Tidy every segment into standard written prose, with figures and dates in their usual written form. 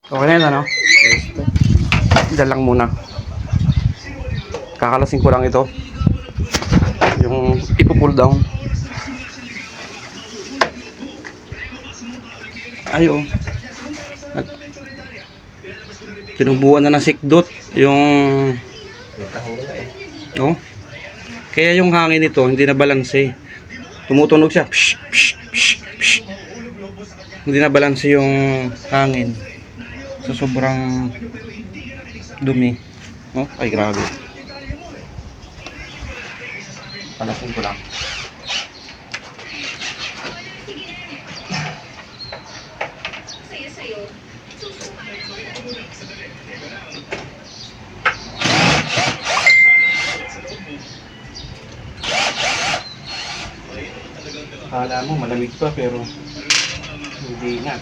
Okay na yun, ano? Diyan lang muna. Kakalasing ko lang ito. Yung ipo-pull down. Ayo. Tinubuan na ng sikdot. Yung... Oh. Kaya yung hangin nito, hindi na balanse. Tumutunog siya. Psh, psh, psh, psh. Hindi na balanse yung hangin. So, sobrang dumi. Oh, ay grabe. Palasin ko lang. Akala mo malamig pa pero hindi nga.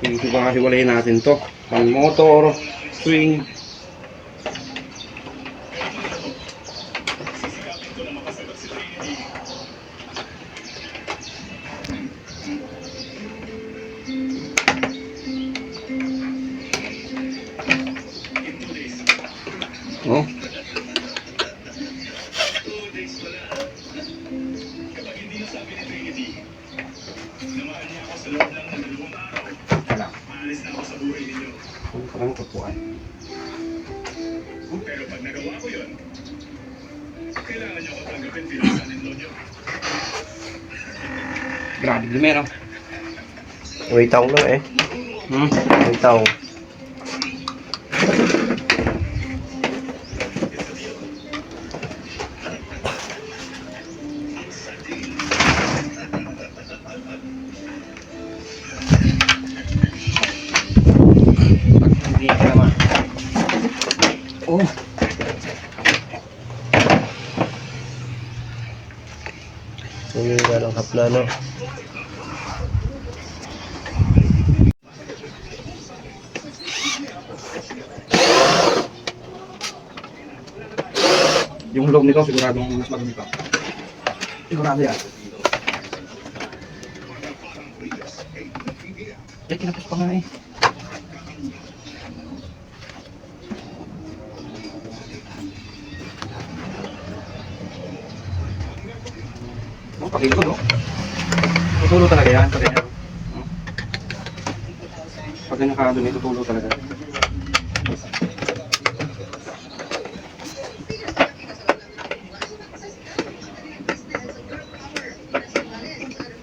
Dito ba hiwalayin natin to? Pang motor, swing. Oh. Wala. Parang tutuan. Pero pag nagawa ko yun, kailangan niyo ako tanggapin bilang son-in-law niyo. Grabe, lumero. Wait lang eh. Wait lang. Hindi ka naman. Oh. Yung walang hapla, no? Yung loob nito siguradong mas madumi pa. Sigurado yan. Eh, kinapos pa nga eh. Oh, pakikot, no? Tutulo talaga yan. Pag ganyan. Pag ganyan nakadumi, tutulo talaga.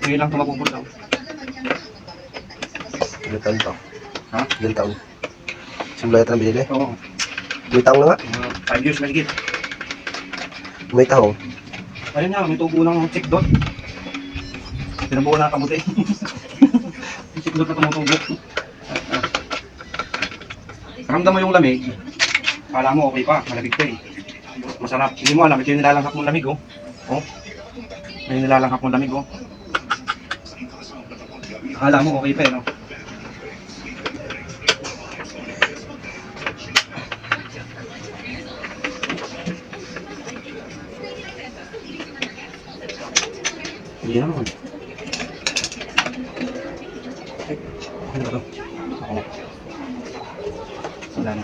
Ngayon lang ito mapupunta. Ilang taon to? Ha? Ilang taon? Simula yata ang binili? Oo. May taong na nga. 5 years mahigit. May taong. Ayun nga, may tubo ng check dot. Tinabuo na kamuti. Yung check dot na tumutubo. Ramdam mo yung lamig. Kala mo okay pa, malamig pa eh. Masarap. Hindi mo alam, ito yung nilalanghap mong lamig oh. Oh. Ito yung nilalanghap mong lamig oh. Kala mo okay pa eh no. Hindi naman. Ano ba ito? Ako na. Wala na.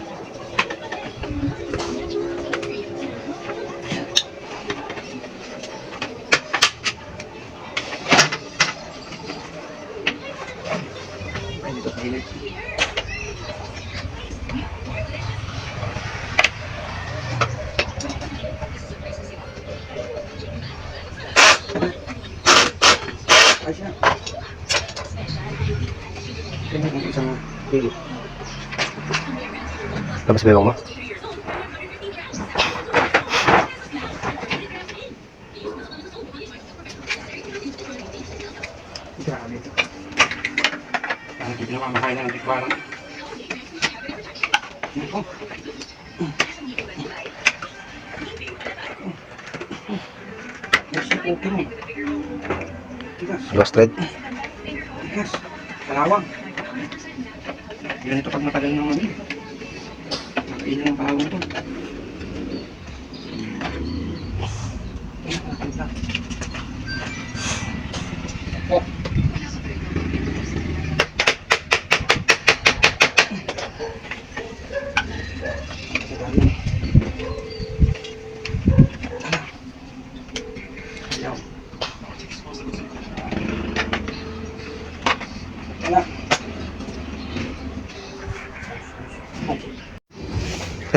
Ay, dito sa gilid. Ay siya. Tingnan kung isang pili. Labas ba yung mo? Grabe ito. Parang hindi na mamakain na ng tikwaran. Hindi ko. Yes, okay mo. Tigas. Lost thread? Yes. Kalawang. Ganito pag matagal ng ano. Nakainin ng kalawang to. Oh.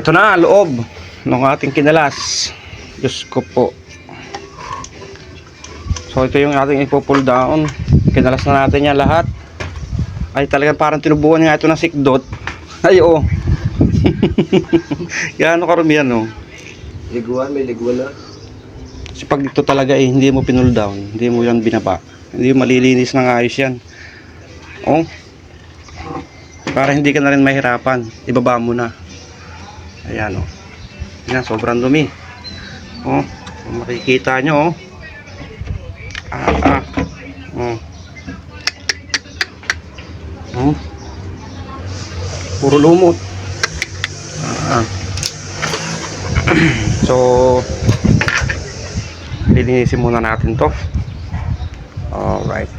Ito na, loob ng ating kinalas. Diyos ko po. So ito yung ating ipo-pull down. Kinalas na natin yan lahat. Ay talagang parang tinubuan nga ito ng sikdot. Ay oh. Gaano karumi yan oh. Liguan, may liguan na. Kasi pag ito talaga hindi mo pinull down, hindi mo yan binaba, hindi mo malilinis ng ayos yan. Oh. Para hindi ka na rin mahirapan, ibaba mo na. Ayan oh. Yan, sobrang dumi. Oh, makikita nyo oh. Oh. Oh. Puro lumot. So lilinisin muna natin to. Alright.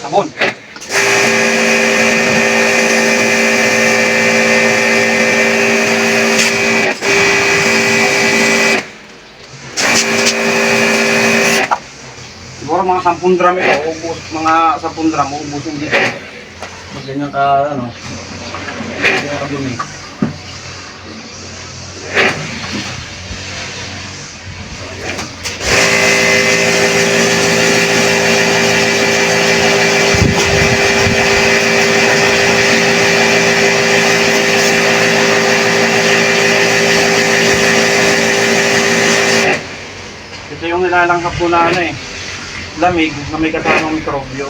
Sabon. Siguro mga 10 drum ito, ubus, mga 10 drum, ubusin dito. Pag ganyan ka, ano, ganyan ka dumi. Ito yung nilalanghap ko na ano eh. Lamig na may kasamang mikrobyo.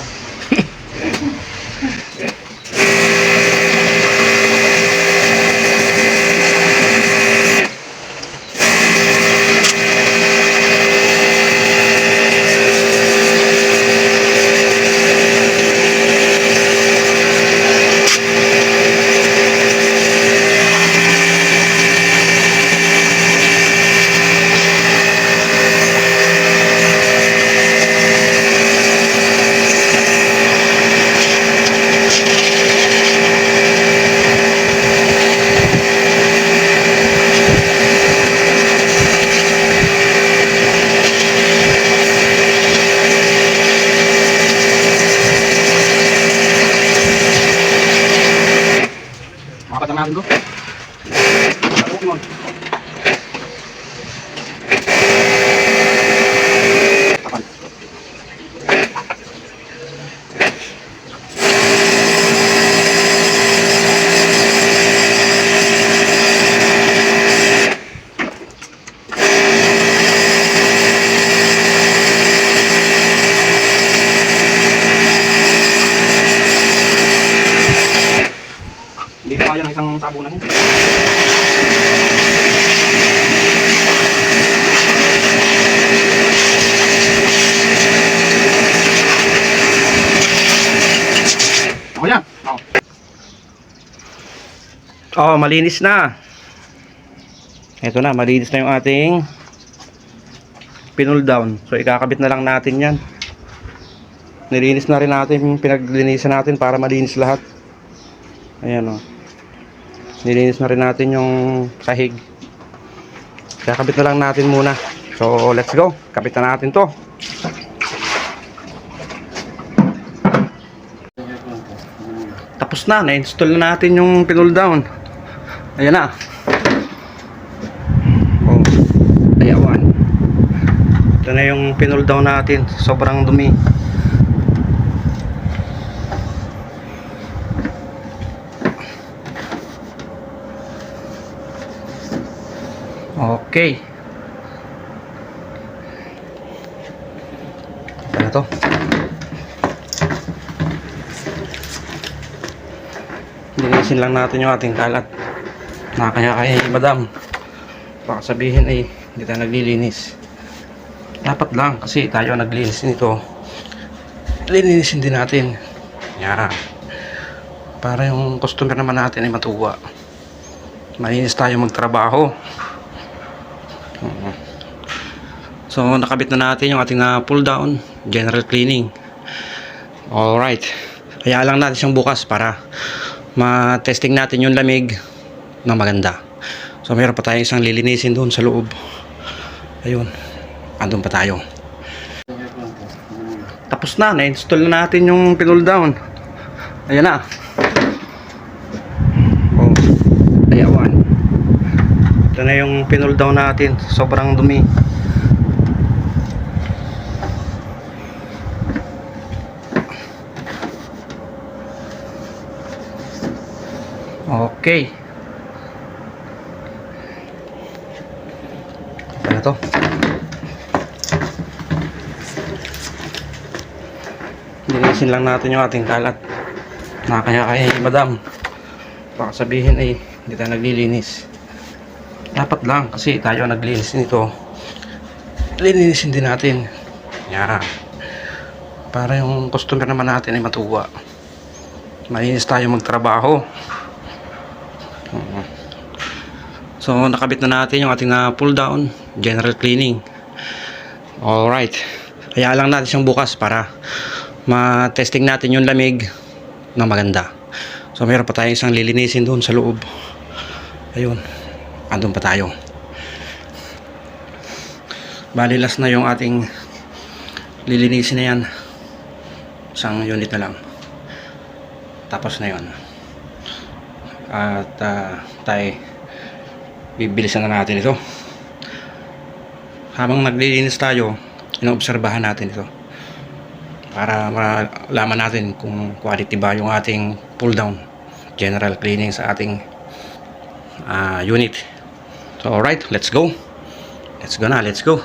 Makapatamahan ko. Pokemon. Tapan. Hindi kaya ng isang sabunan. Ako yan. Oh, malinis na. Ito na, malinis na yung ating pinull down. So ikakabit na lang natin yan. Nilinis na rin natin, pinaglinisan natin para malinis lahat. Ayan o. Nilinis na rin natin yung sahig. Kakabit na lang natin muna. So let's go. Kabit na natin to. Tapos na. Na-install na natin yung pinull down. Ayan na. Oh. Ayawan. Ito na yung pinull down natin. Sobrang dumi. Okay. na to. Linisin lang natin yung ating kalat. Nakakaya kay madam. Baka sabihin ay hindi tayo naglilinis. Dapat lang kasi tayo ang naglinis nito. Linisin din natin. Yan. Para yung customer naman natin ay matuwa. Malinis tayo magtrabaho. So nakabit na natin yung ating pull down, general cleaning. Alright. Kaya lang natin siyang bukas para ma-testing natin yung lamig na maganda. So meron pa tayong isang lilinisin doon sa loob. Ayun. Andun pa tayo. Tapos na. Na-install na natin yung pull down. Ayan na. Oh. Ayawan. Ito na yung pinul down natin. Sobrang dumi. Okay. Ito na to. Linisin lang natin yung ating kalat. Nakakaya kay madam. Baka sabihin ay hindi tayo naglilinis. Dapat lang kasi tayo ang naglinis nito. Linisin din natin. Yan. Para yung customer naman natin ay matuwa. Malinis tayo magtrabaho. So nakabit na natin yung ating pull down, general cleaning. Alright. Kaya lang natin siyang bukas para ma-testing natin yung lamig na maganda. So meron pa tayong isang lilinisin doon sa loob. Ayun. Andun pa tayo. Bali last na yung ating lilinisin na yan. Isang unit na lang. Tapos na yun. At tayo bibilisan na natin ito. Habang naglilinis tayo, inoobserbahan natin ito para malaman natin kung quality ba yung ating pull down, general cleaning sa ating unit. So alright, let's go na, let's go.